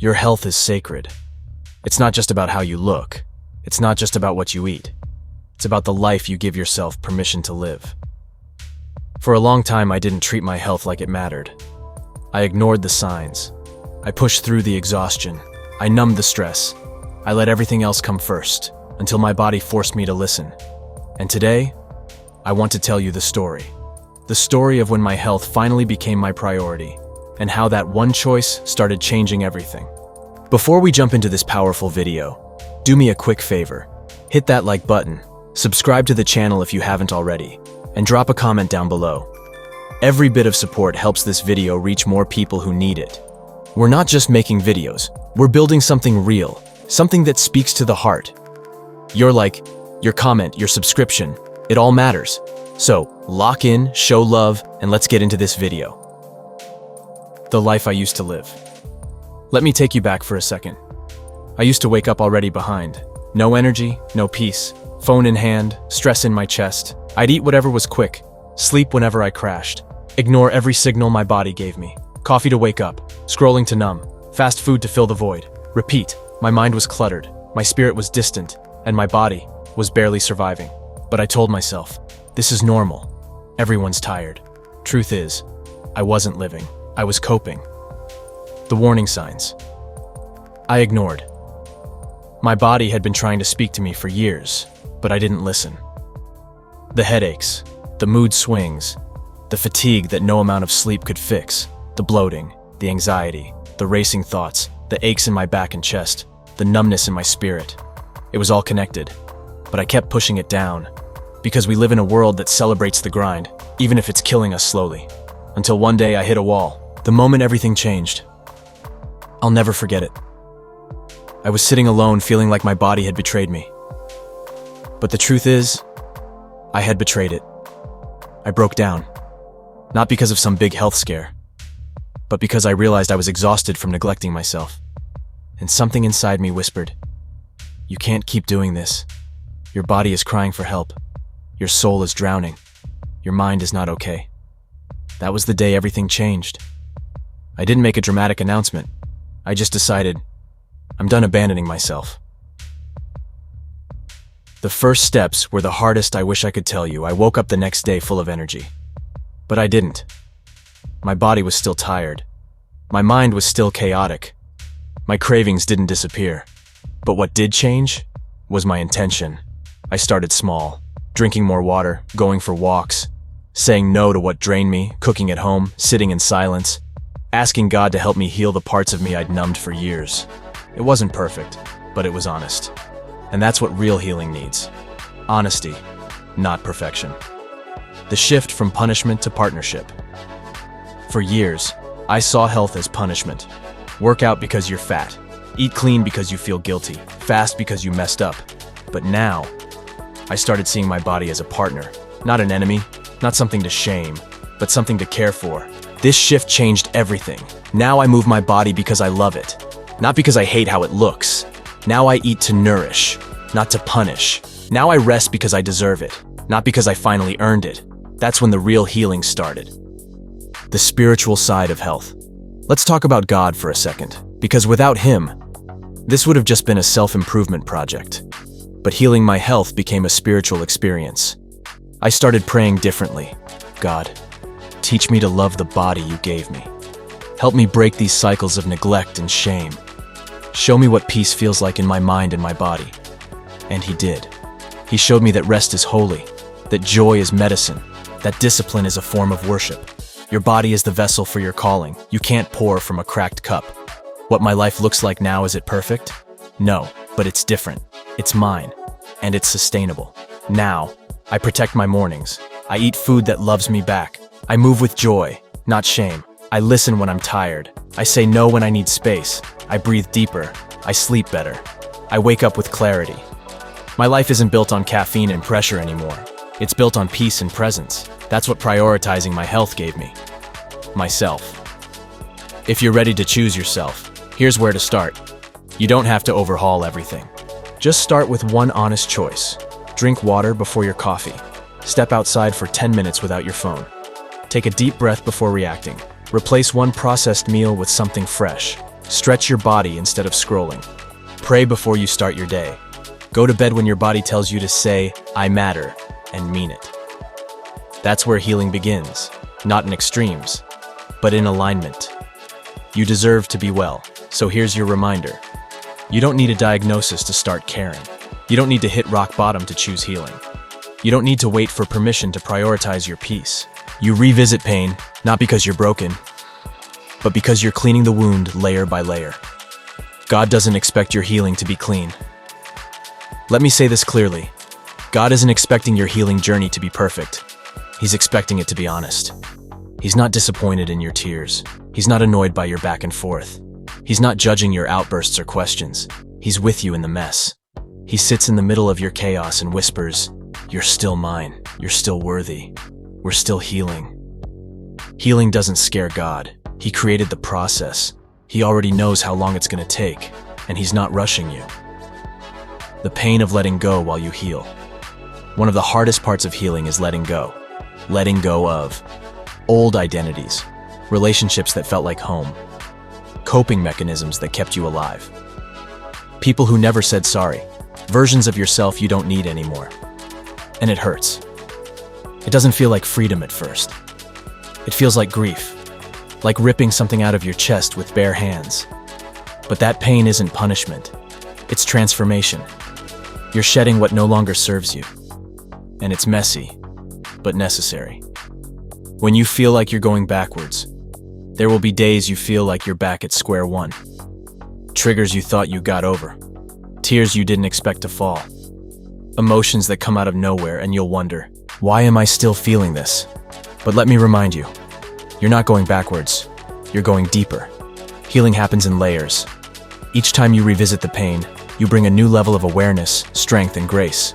Your health is sacred. It's not just about how you look. It's not just about what you eat. It's about the life you give yourself permission to live. For a long time, I didn't treat my health like it mattered. I ignored the signs. I pushed through the exhaustion. I numbed the stress. I let everything else come first, until my body forced me to listen. And today, I want to tell you the story. The story of when my health finally became my priority, and how that one choice started changing everything. Before we jump into this powerful video, do me a quick favor. Hit that like button, subscribe to the channel if you haven't already, and drop a comment down below. Every bit of support helps this video reach more people who need it. We're not just making videos, we're building something real, something that speaks to the heart. Your like, your comment, your subscription, it all matters. So, lock in, show love, and let's get into this video. The life I used to live. Let me take you back for a second. I used to wake up already behind. No energy, no peace, phone in hand, stress in my chest. I'd eat whatever was quick, sleep whenever I crashed, ignore every signal my body gave me. Coffee to wake up, scrolling to numb, fast food to fill the void. Repeat, my mind was cluttered, my spirit was distant, and my body was barely surviving. But I told myself, this is normal. Everyone's tired. Truth is, I wasn't living. I was coping. The warning signs. I ignored. My body had been trying to speak to me for years, but I didn't listen. The headaches, the mood swings, the fatigue that no amount of sleep could fix, the bloating, the anxiety, the racing thoughts, the aches in my back and chest, the numbness in my spirit. It was all connected, but I kept pushing it down, because we live in a world that celebrates the grind, even if it's killing us slowly. Until one day I hit a wall, the moment everything changed. I'll never forget it. I was sitting alone, feeling like my body had betrayed me. But the truth is, I had betrayed it. I broke down. Not because of some big health scare, but because I realized I was exhausted from neglecting myself. And something inside me whispered, "You can't keep doing this. Your body is crying for help. Your soul is drowning. Your mind is not okay." That was the day everything changed. I didn't make a dramatic announcement. I just decided, I'm done abandoning myself. The first steps were the hardest. I wish I could tell you. I woke up the next day full of energy. But I didn't. My body was still tired. My mind was still chaotic. My cravings didn't disappear. But what did change was my intention. I started small, drinking more water, going for walks, saying no to what drained me, cooking at home, sitting in silence, asking God to help me heal the parts of me I'd numbed for years. It wasn't perfect, but it was honest. And that's what real healing needs. Honesty, not perfection. The shift from punishment to partnership. For years, I saw health as punishment. Work out because you're fat. Eat clean because you feel guilty. Fast because you messed up. But now, I started seeing my body as a partner. Not an enemy, not something to shame, but something to care for. This shift changed everything. Now I move my body because I love it, not because I hate how it looks. Now I eat to nourish, not to punish. Now I rest because I deserve it, not because I finally earned it. That's when the real healing started. The spiritual side of health. Let's talk about God for a second, because without Him, this would have just been a self-improvement project. But healing my health became a spiritual experience. I started praying differently. God, teach me to love the body you gave me. Help me break these cycles of neglect and shame. Show me what peace feels like in my mind and my body. And He did. He showed me that rest is holy, that joy is medicine, that discipline is a form of worship. Your body is the vessel for your calling. You can't pour from a cracked cup. What my life looks like now, is it perfect? No, but it's different. It's mine, and it's sustainable. Now, I protect my mornings. I eat food that loves me back. I move with joy, not shame. I listen when I'm tired. I say no when I need space. I breathe deeper. I sleep better. I wake up with clarity. My life isn't built on caffeine and pressure anymore. It's built on peace and presence. That's what prioritizing my health gave me. Myself. If you're ready to choose yourself, here's where to start. You don't have to overhaul everything. Just start with one honest choice. Drink water before your coffee. Step outside for 10 minutes without your phone. Take a deep breath before reacting. Replace one processed meal with something fresh. Stretch your body instead of scrolling. Pray before you start your day. Go to bed when your body tells you to say, "I matter," and mean it. That's where healing begins, not in extremes, but in alignment. You deserve to be well, so here's your reminder. You don't need a diagnosis to start caring. You don't need to hit rock bottom to choose healing. You don't need to wait for permission to prioritize your peace. You revisit pain, not because you're broken, but because you're cleaning the wound layer by layer. God doesn't expect your healing to be clean. Let me say this clearly. God isn't expecting your healing journey to be perfect. He's expecting it to be honest. He's not disappointed in your tears. He's not annoyed by your back and forth. He's not judging your outbursts or questions. He's with you in the mess. He sits in the middle of your chaos and whispers, "You're still mine. You're still worthy. We're still healing." Healing doesn't scare God. He created the process. He already knows how long it's going to take, and he's not rushing you. The pain of letting go while you heal. One of the hardest parts of healing is letting go. Letting go of old identities, relationships that felt like home, coping mechanisms that kept you alive, people who never said sorry, versions of yourself you don't need anymore. And it hurts. It doesn't feel like freedom at first. It feels like grief, like ripping something out of your chest with bare hands. But that pain isn't punishment. It's transformation. You're shedding what no longer serves you. And it's messy, but necessary. When you feel like you're going backwards, there will be days you feel like you're back at square one. Triggers you thought you got over. Tears you didn't expect to fall. Emotions that come out of nowhere and you'll wonder, why am I still feeling this? But let me remind you, you're not going backwards. You're going deeper. Healing happens in layers. Each time you revisit the pain, you bring a new level of awareness, strength, and grace.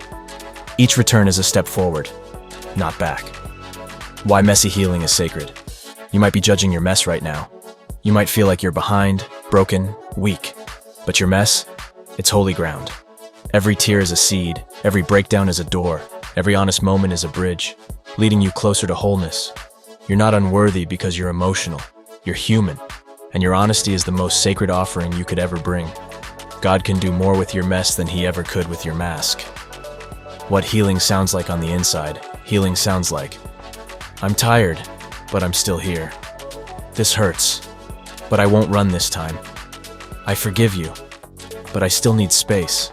Each return is a step forward, not back. Why messy healing is sacred. You might be judging your mess right now. You might feel like you're behind, broken, weak. But your mess, it's holy ground. Every tear is a seed, every breakdown is a door, every honest moment is a bridge, leading you closer to wholeness. You're not unworthy because you're emotional. You're human, and your honesty is the most sacred offering you could ever bring. God can do more with your mess than he ever could with your mask. What healing sounds like on the inside, healing sounds like, I'm tired, but I'm still here. This hurts, but I won't run this time. I forgive you, but I still need space.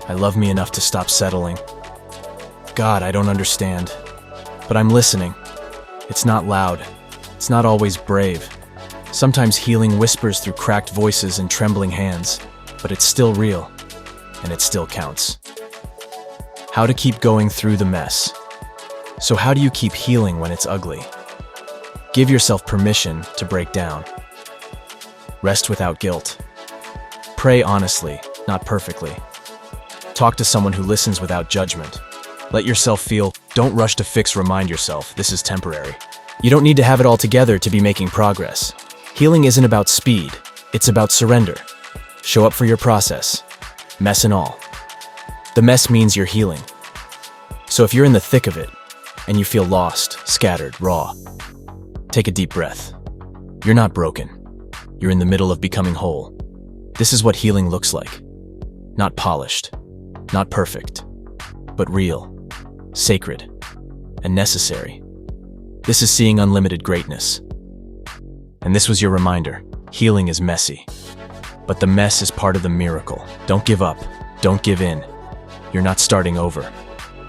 I love me enough to stop settling. God, I don't understand, but I'm listening. It's not loud. It's not always brave. Sometimes healing whispers through cracked voices and trembling hands, but it's still real, and it still counts. How to keep going through the mess. So how do you keep healing when it's ugly? Give yourself permission to break down. Rest without guilt. Pray honestly, not perfectly. Talk to someone who listens without judgment. Let yourself feel. Don't rush to fix. Remind yourself this is temporary. You don't need to have it all together to be making progress. Healing isn't about speed, it's about surrender. Show up for your process, mess and all. The mess means you're healing. So if you're in the thick of it, and you feel lost, scattered, raw, take a deep breath. You're not broken. You're in the middle of becoming whole. This is what healing looks like. Not polished, not perfect, but real, sacred, and necessary. This is seeing unlimited greatness. And this was your reminder. Healing is messy, but the mess is part of the miracle. Don't give up. Don't give in. You're not starting over.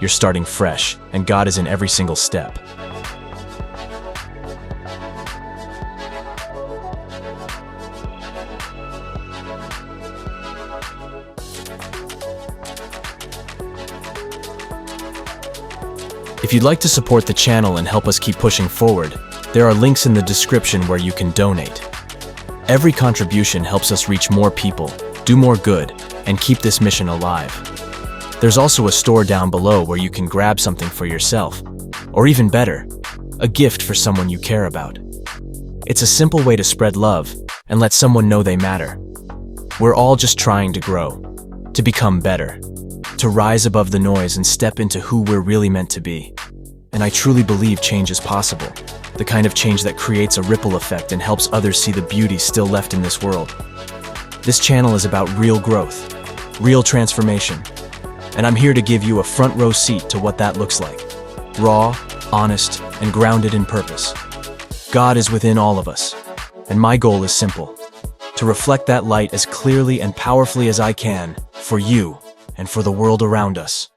You're starting fresh, and God is in every single step. If you'd like to support the channel and help us keep pushing forward, there are links in the description where you can donate. Every contribution helps us reach more people, do more good, and keep this mission alive. There's also a store down below where you can grab something for yourself, or even better, a gift for someone you care about. It's a simple way to spread love and let someone know they matter. We're all just trying to grow, to become better, to rise above the noise and step into who we're really meant to be. And I truly believe change is possible. the kind of change that creates a ripple effect and helps others see the beauty still left in this world. This channel is about real growth, real transformation, and I'm here to give you a front row seat to what that looks like. Raw, honest, and grounded in purpose. God is within all of us, and my goal is simple: to reflect that light as clearly and powerfully as I can, for you and for the world around us.